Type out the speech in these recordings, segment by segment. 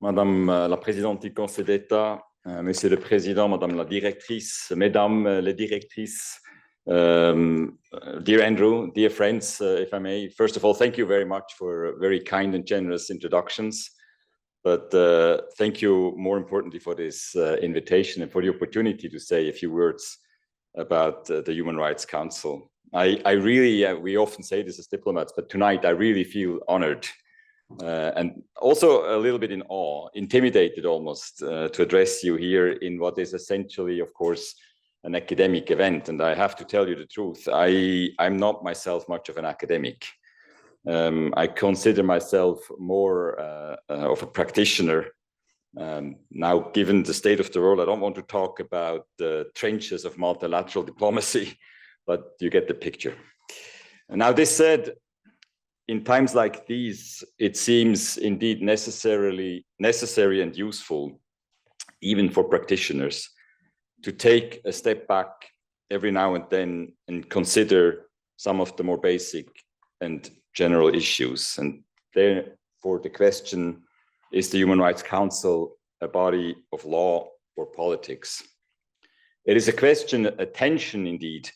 Madame la Présidente du Conseil d'État, Monsieur le Président, Madame la Directrice, Mesdames les Directrices, dear Andrew, dear friends, if I may, first of all, thank you very much for very kind and generous introductions. But thank you, more importantly, for this invitation and for the opportunity to say a few words about the Human Rights Council. I really, we often say this as diplomats, but tonight I really feel honored and also a little bit in awe, intimidated almost, to address you here in what is essentially, of course, an academic event. And I have to tell you the truth, I'm not myself much of an academic. I consider myself more of a practitioner. Now, given the state of the world, I don't want to talk about the trenches of multilateral diplomacy, but you get the picture. And now, this said, in times like these, it seems indeed necessary and useful, even for practitioners, to take a step back every now and then and consider some of the more basic and general issues. And therefore, the question, is the Human Rights Council a body of law or politics? It is a question, a tension indeed,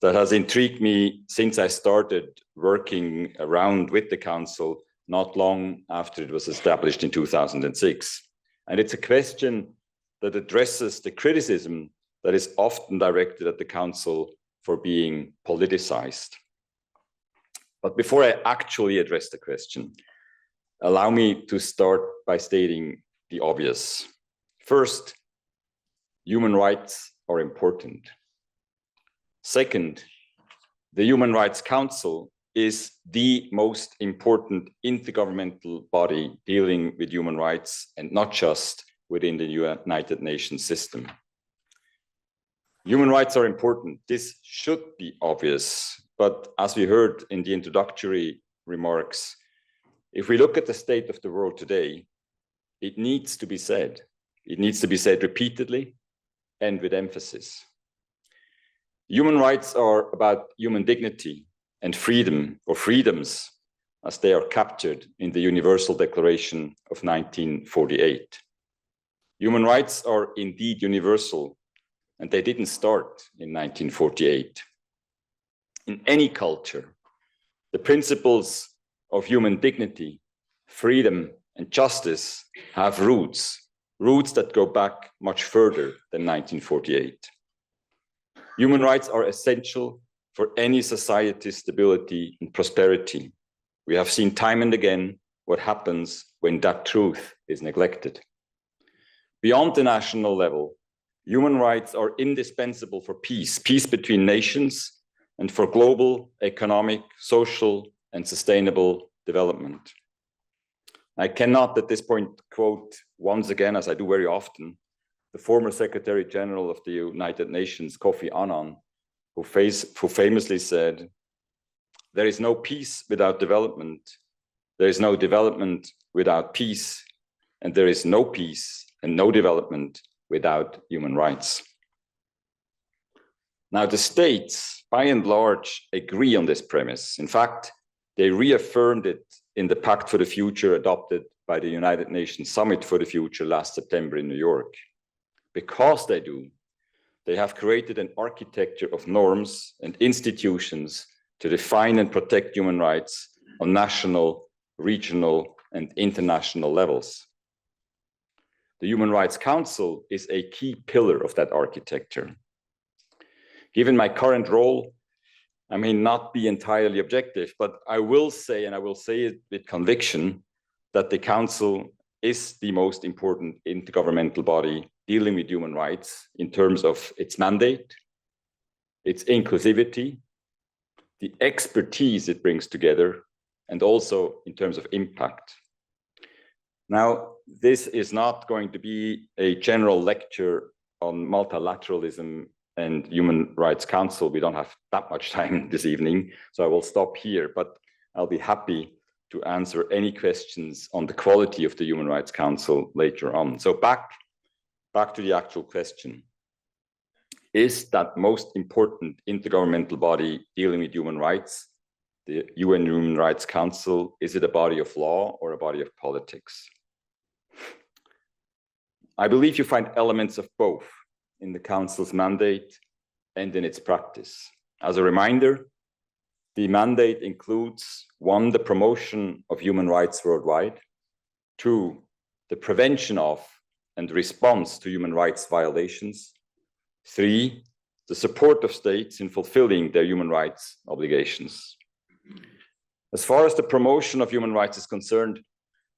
that has intrigued me since I started working around with the Council not long after it was established in 2006. And it's a question that addresses the criticism that is often directed at the Council for being politicized. But before I actually address the question, allow me to start by stating the obvious. First, human rights are important. Second, the Human Rights Council is the most important intergovernmental body dealing with human rights and not just within the United Nations system. Human rights are important. This should be obvious, but as we heard in the introductory remarks, if we look at the state of the world today, it needs to be said. It needs to be said repeatedly and with emphasis. Human rights are about human dignity and freedom, or freedoms, as they are captured in the Universal Declaration of 1948. Human rights are indeed universal, and they didn't start in 1948. In any culture, the principles of human dignity, freedom, and justice have roots that go back much further than 1948. Human rights are essential for any society's stability and prosperity. We have seen time and again what happens when that truth is neglected. Beyond the national level, human rights are indispensable for peace between nations, and for global, economic, social, and sustainable development. I cannot at this point quote once again, as I do very often, the former Secretary General of the United Nations, Kofi Annan, who famously said, "There is no peace without development, there is no development without peace, and there is no peace and no development without human rights." Now, the states, by and large, agree on this premise. In fact, they reaffirmed it in the Pact for the Future adopted by the United Nations Summit for the Future last September in New York. Because they do, they have created an architecture of norms and institutions to define and protect human rights on national, regional, and international levels. The Human Rights Council is a key pillar of that architecture. Given my current role, I may not be entirely objective, but I will say, and I will say it with conviction, that the Council is the most important intergovernmental body dealing with human rights in terms of its mandate, its inclusivity, the expertise it brings together, and also in terms of impact. Now, this is not going to be a general lecture on multilateralism and Human Rights Council. We don't have that much time this evening, so I will stop here, but I'll be happy to answer any questions on the quality of the Human Rights Council later on. So back to the actual question. Is that most important intergovernmental body dealing with human rights, the UN Human Rights Council, is it a body of law or a body of politics? I believe you find elements of both in the Council's mandate and in its practice. As a reminder, the mandate includes 1, the promotion of human rights worldwide, 2, the prevention of and response to human rights violations, 3, the support of states in fulfilling their human rights obligations. As far as the promotion of human rights is concerned,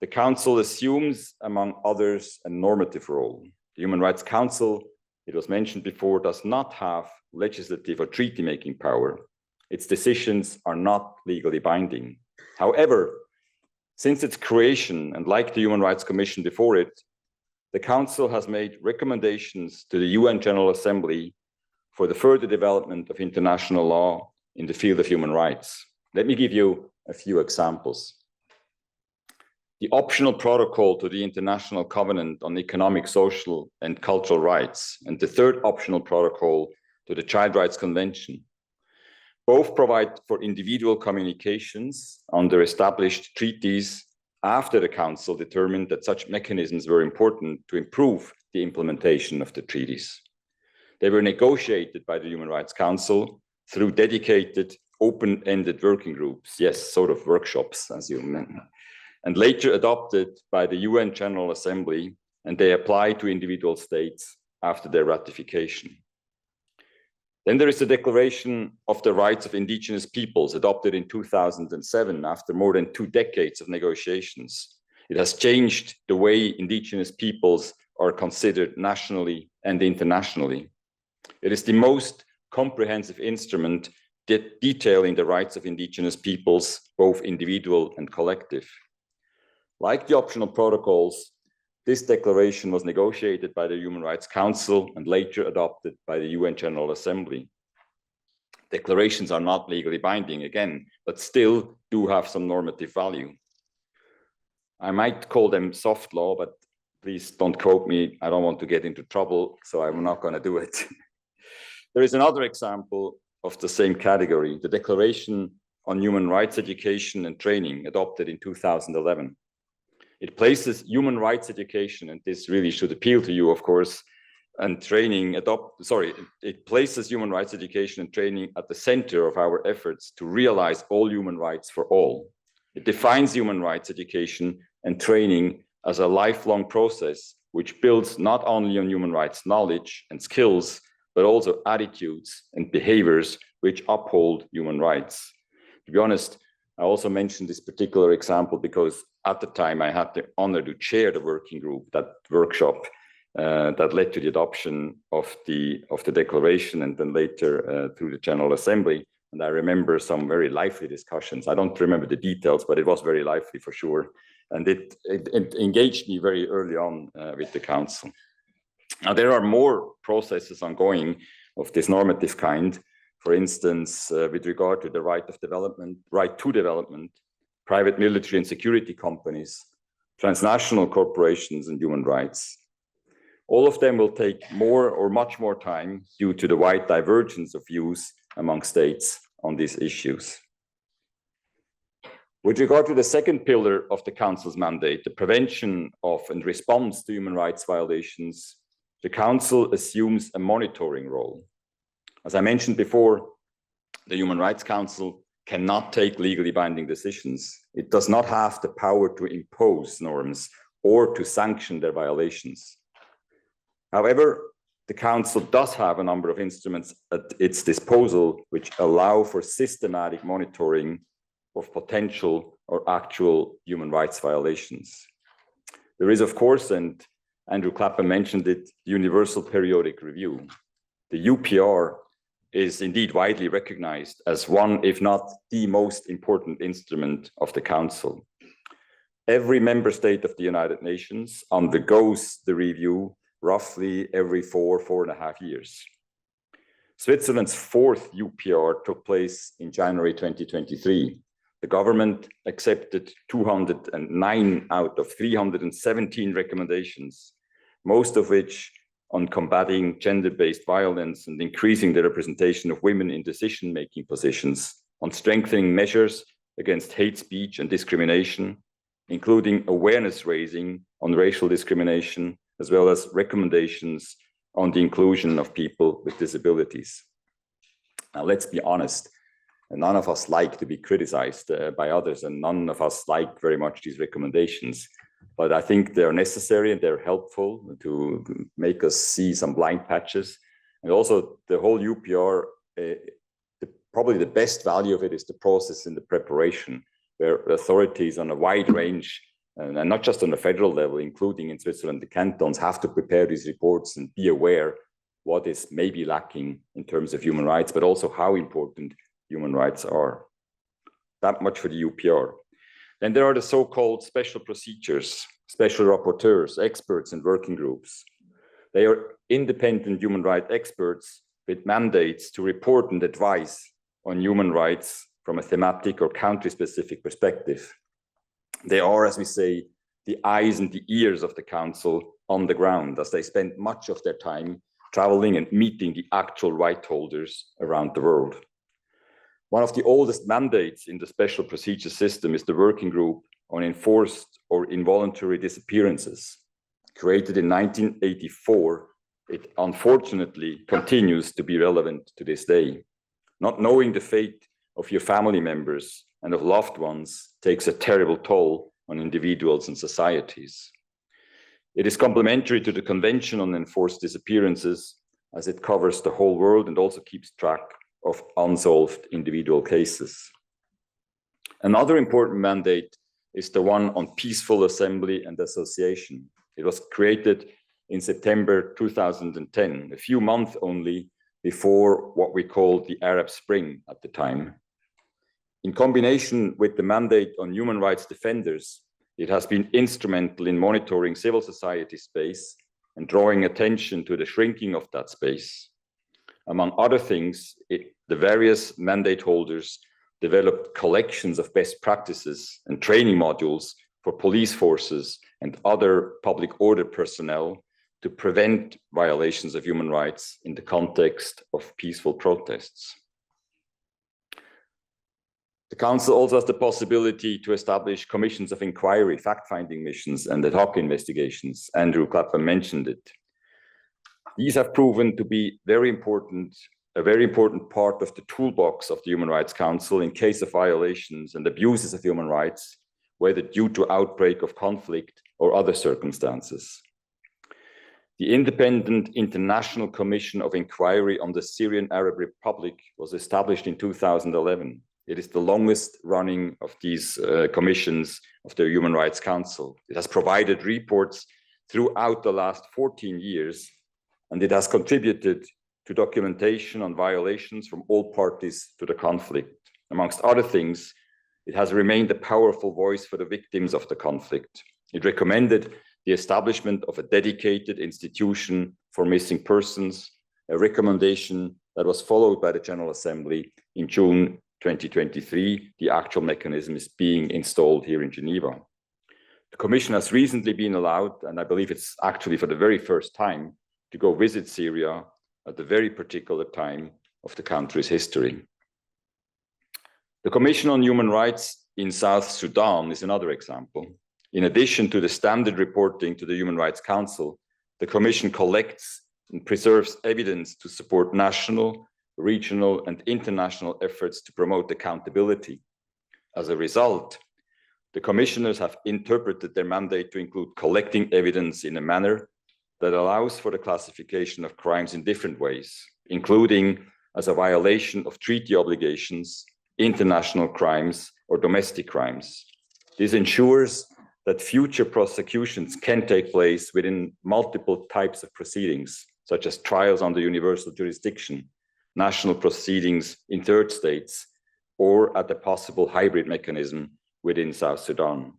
the Council assumes, among others, a normative role. The Human Rights Council, it was mentioned before, does not have legislative or treaty-making power. Its decisions are not legally binding. However, since its creation, and like the Human Rights Commission before it, the Council has made recommendations to the UN General Assembly for the further development of international law in the field of human rights. Let me give you a few examples. The optional protocol to the International Covenant on Economic, Social, and Cultural Rights, and the third optional protocol to the Child Rights Convention. Both provide for individual communications under established treaties after the Council determined that such mechanisms were important to improve the implementation of the treaties. They were negotiated by the Human Rights Council through dedicated, open-ended working groups, yes, sort of workshops, as you mentioned, and later adopted by the UN General Assembly, and they apply to individual states after their ratification. Then there is the Declaration of the Rights of Indigenous Peoples, adopted in 2007 after more than 2 decades of negotiations. It has changed the way indigenous peoples are considered nationally and internationally. It is the most comprehensive instrument detailing the rights of indigenous peoples, both individual and collective. Like the optional protocols, this declaration was negotiated by the Human Rights Council and later adopted by the UN General Assembly. Declarations are not legally binding, again, but still do have some normative value. I might call them soft law, but please don't quote me. I don't want to get into trouble, so I'm not going to do it. There is another example of the same category, the Declaration on Human Rights Education and Training, adopted in 2011. It places human rights education, and this really should appeal to you, of course, and training, it places human rights education and training at the center of our efforts to realize all human rights for all. It defines human rights education and training as a lifelong process, which builds not only on human rights knowledge and skills, but also attitudes and behaviors which uphold human rights. To be honest, I also mentioned this particular example because at the time I had the honor to chair the working group, that workshop that led to the adoption of the declaration and then later through the General Assembly. And I remember some very lively discussions. I don't remember the details, but it was very lively for sure. And it engaged me very early on with the Council. Now, there are more processes ongoing of this normative kind. For instance, with regard to the right to development, private military and security companies, transnational corporations, and human rights. All of them will take more or much more time due to the wide divergence of views among states on these issues. With regard to the second pillar of the Council's mandate, the prevention of and response to human rights violations, the Council assumes a monitoring role. As I mentioned before, the Human Rights Council cannot take legally binding decisions. It does not have the power to impose norms or to sanction their violations. However, the Council does have a number of instruments at its disposal which allow for systematic monitoring of potential or actual human rights violations. There is, of course, and Andrew Clapham mentioned it, the Universal Periodic Review. The UPR is indeed widely recognized as one, if not the most important instrument of the Council. Every member state of the United Nations undergoes the review roughly every 4.5 years. Switzerland's 4th UPR took place in January 2023. The government accepted 209 out of 317 recommendations, most of which on combating gender-based violence and increasing the representation of women in decision-making positions, on strengthening measures against hate speech and discrimination, including awareness raising on racial discrimination, as well as recommendations on the inclusion of people with disabilities. Now, let's be honest, none of us like to be criticized by others, and none of us like very much these recommendations. But I think they're necessary and they're helpful to make us see some blind patches. And also the whole UPR, probably the best value of it is the process and the preparation, where authorities on a wide range, and not just on the federal level, including in Switzerland, the cantons, have to prepare these reports and be aware what is maybe lacking in terms of human rights, but also how important human rights are. That much for the UPR. Then there are the so-called special procedures, special rapporteurs, experts, and working groups. They are independent human rights experts with mandates to report and advise on human rights from a thematic or country-specific perspective. They are, as we say, the eyes and the ears of the Council on the ground, as they spend much of their time traveling and meeting the actual right holders around the world. One of the oldest mandates in the special procedure system is the Working Group on Enforced or Involuntary Disappearances. Created in 1984, it unfortunately continues to be relevant to this day. Not knowing the fate of your family members and of loved ones takes a terrible toll on individuals and societies. It is complementary to the Convention on Enforced Disappearances, as it covers the whole world and also keeps track of unsolved individual cases. Another important mandate is the one on peaceful assembly and association. It was created in September 2010, a few months only before what we called the Arab Spring at the time. In combination with the mandate on human rights defenders, it has been instrumental in monitoring civil society space and drawing attention to the shrinking of that space. Among other things, the various mandate holders developed collections of best practices and training modules for police forces and other public order personnel to prevent violations of human rights in the context of peaceful protests. The Council also has the possibility to establish commissions of inquiry, fact-finding missions, and ad hoc investigations. Andrew Clapham mentioned it. These have proven to be a very important part of the toolbox of the Human Rights Council in case of violations and abuses of human rights, whether due to outbreak of conflict or other circumstances. The Independent International Commission of Inquiry on the Syrian Arab Republic was established in 2011. It is the longest running of these commissions of the Human Rights Council. It has provided reports throughout the last 14 years, and it has contributed to documentation on violations from all parties to the conflict. Amongst other things, it has remained a powerful voice for the victims of the conflict. It recommended the establishment of a dedicated institution for missing persons, a recommendation that was followed by the General Assembly in June 2023. The actual mechanism is being installed here in Geneva. The Commission has recently been allowed, and I believe it's actually for the very first time, to go visit Syria at the very particular time of the country's history. The Commission on Human Rights in South Sudan is another example. In addition to the standard reporting to the Human Rights Council, the Commission collects and preserves evidence to support national, regional, and international efforts to promote accountability. As a result, the commissioners have interpreted their mandate to include collecting evidence in a manner that allows for the classification of crimes in different ways, including as a violation of treaty obligations, international crimes, or domestic crimes. This ensures that future prosecutions can take place within multiple types of proceedings, such as trials under universal jurisdiction, national proceedings in third states, or at a possible hybrid mechanism within South Sudan.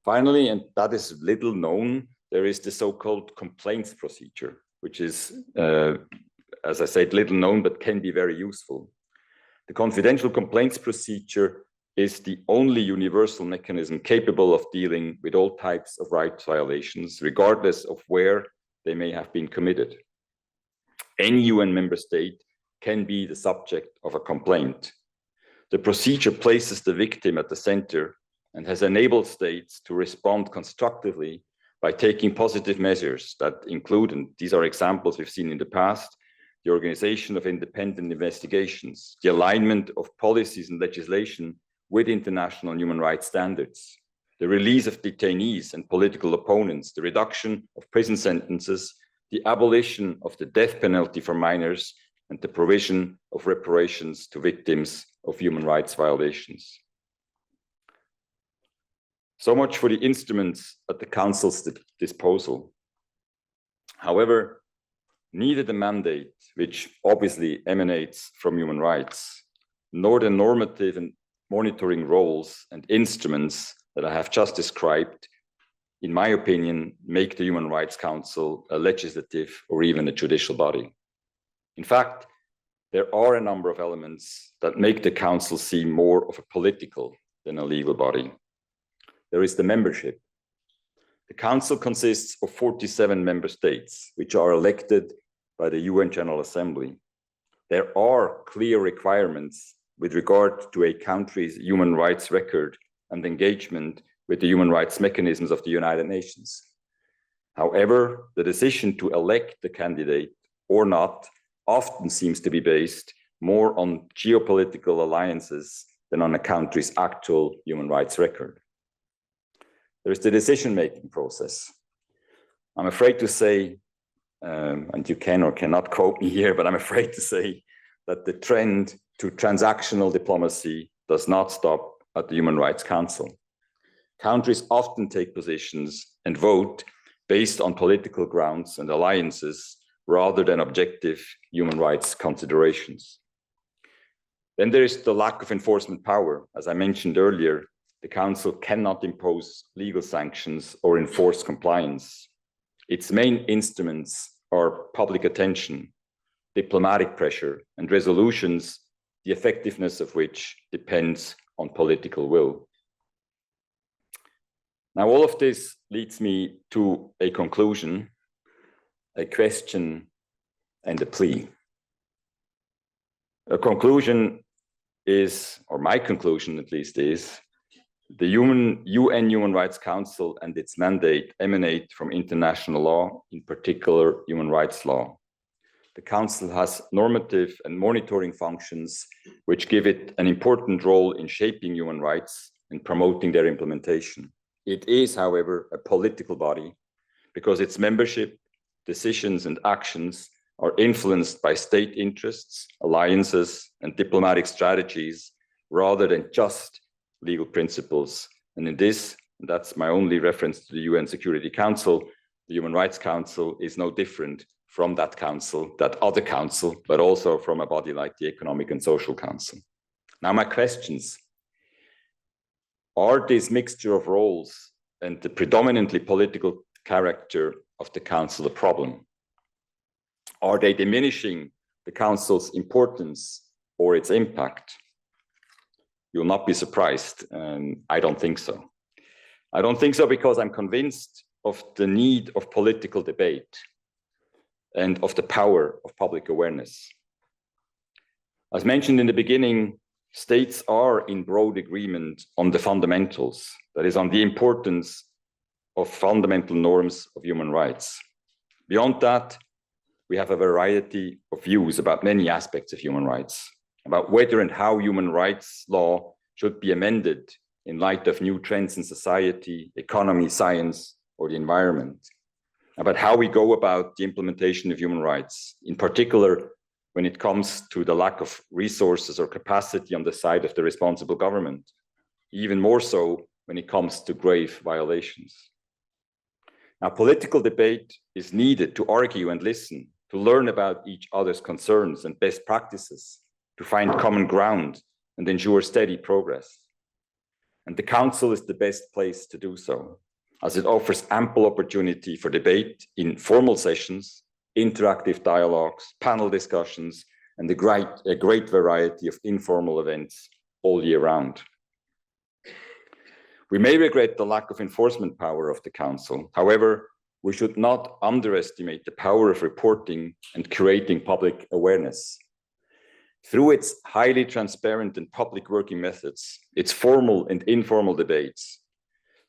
Finally, and that is little known, there is the so-called complaints procedure, which is, as I said, little known, but can be very useful. The confidential complaints procedure is the only universal mechanism capable of dealing with all types of rights violations, regardless of where they may have been committed. Any UN member state can be the subject of a complaint. The procedure places the victim at the center and has enabled states to respond constructively by taking positive measures that include, and these are examples we've seen in the past, the organization of independent investigations, the alignment of policies and legislation with international human rights standards, the release of detainees and political opponents, the reduction of prison sentences, the abolition of the death penalty for minors, and the provision of reparations to victims of human rights violations. So much for the instruments at the Council's disposal. However, neither the mandate, which obviously emanates from human rights, nor the normative and monitoring roles and instruments that I have just described, in my opinion, make the Human Rights Council a legislative or even a judicial body. In fact, there are a number of elements that make the Council seem more of a political than a legal body. There is the membership. The Council consists of 47 member states, which are elected by the UN General Assembly. There are clear requirements with regard to a country's human rights record and engagement with the human rights mechanisms of the United Nations. However, the decision to elect the candidate or not often seems to be based more on geopolitical alliances than on a country's actual human rights record. There is the decision-making process. I'm afraid to say, and you can or cannot quote me here, but I'm afraid to say that the trend to transactional diplomacy does not stop at the Human Rights Council. Countries often take positions and vote based on political grounds and alliances rather than objective human rights considerations. Then there is the lack of enforcement power. As I mentioned earlier, the Council cannot impose legal sanctions or enforce compliance. Its main instruments are public attention, diplomatic pressure, and resolutions, the effectiveness of which depends on political will. Now, all of this leads me to a conclusion, a question, and a plea. A conclusion is, or my conclusion at least is, the UN Human Rights Council and its mandate emanate from international law, in particular human rights law. The Council has normative and monitoring functions which give it an important role in shaping human rights and promoting their implementation. It is, however, a political body because its membership, decisions, and actions are influenced by state interests, alliances, and diplomatic strategies rather than just legal principles. And in this, and that's my only reference to the UN Security Council, the Human Rights Council is no different from that council, that other council, but also from a body like the Economic and Social Council. Now, my questions. Are this mixture of roles and the predominantly political character of the Council a problem? Are they diminishing the Council's importance or its impact? You'll not be surprised. I don't think so. I don't think so because I'm convinced of the need of political debate and of the power of public awareness. As mentioned in the beginning, states are in broad agreement on the fundamentals, that is, on the importance of fundamental norms of human rights. Beyond that, we have a variety of views about many aspects of human rights, about whether and how human rights law should be amended in light of new trends in society, economy, science, or the environment, about how we go about the implementation of human rights, in particular when it comes to the lack of resources or capacity on the side of the responsible government, even more so when it comes to grave violations. Now, political debate is needed to argue and listen, to learn about each other's concerns and best practices, to find common ground and ensure steady progress. And the Council is the best place to do so, as it offers ample opportunity for debate in formal sessions, interactive dialogues, panel discussions, and a great variety of informal events all year round. We may regret the lack of enforcement power of the Council. However, we should not underestimate the power of reporting and creating public awareness. Through its highly transparent and public working methods, its formal and informal debates,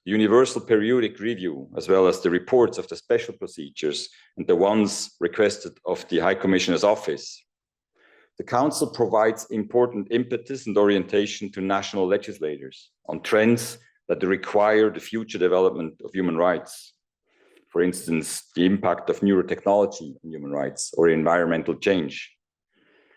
the Universal Periodic Review, as well as the reports of the special procedures and the ones requested of the High Commissioner's Office. The Council provides important impetus and orientation to national legislators on trends that require the future development of human rights. For instance, the impact of neurotechnology on human rights or environmental change.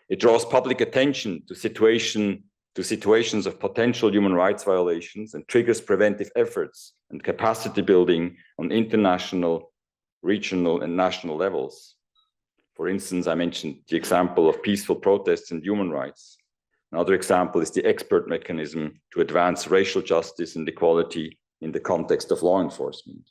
It draws public attention to situations of potential human rights violations and triggers preventive efforts and capacity building on international, regional, and national levels. For instance, I mentioned the example of peaceful protests and human rights. Another example is the expert mechanism to advance racial justice and equality in the context of law enforcement.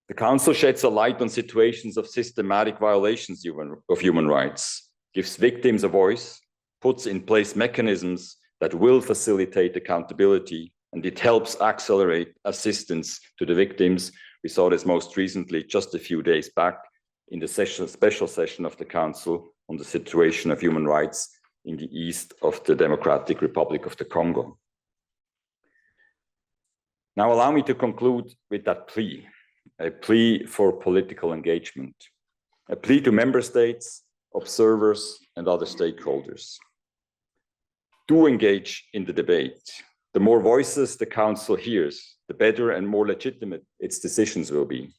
The Council sheds a light on situations of systematic violations of human rights, gives victims a voice, puts in place mechanisms that will facilitate accountability, and it helps accelerate assistance to the victims. We saw this most recently just a few days back in the special session of the Council on the situation of human rights in the east of the Democratic Republic of the Congo. Now allow me to conclude with that plea, a plea for political engagement, a plea to member states, observers, and other stakeholders. Do engage in the debate. The more voices the Council hears, the better and more legitimate its decisions will be.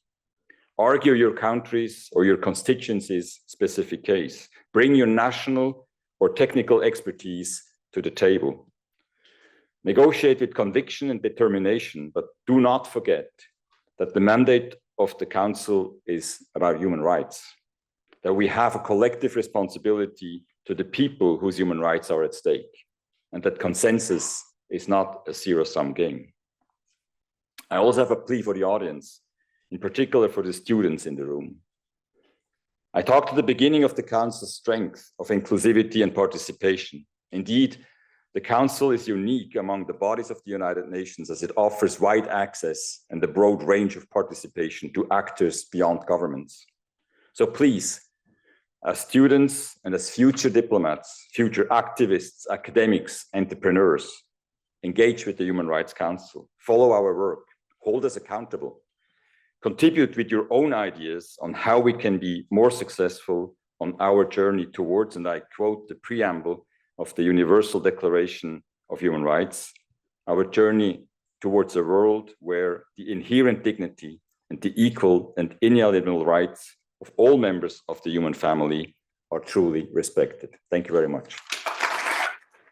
Argue your country's or your constituency's specific case. Bring your national or technical expertise to the table. Negotiate with conviction and determination, but do not forget that the mandate of the Council is about human rights, that we have a collective responsibility to the people whose human rights are at stake, and that consensus is not a zero-sum game. I also have a plea for the audience, in particular for the students in the room. I talked at the beginning of the Council's strength of inclusivity and participation. Indeed, the Council is unique among the bodies of the United Nations as it offers wide access and a broad range of participation to actors beyond governments. So please, as students and as future diplomats, future activists, academics, entrepreneurs, engage with the Human Rights Council, follow our work, hold us accountable, contribute with your own ideas on how we can be more successful on our journey towards, and I quote the preamble of the Universal Declaration of Human Rights, our journey towards a world where the inherent dignity and the equal and inalienable rights of all members of the human family are truly respected. Thank you very much.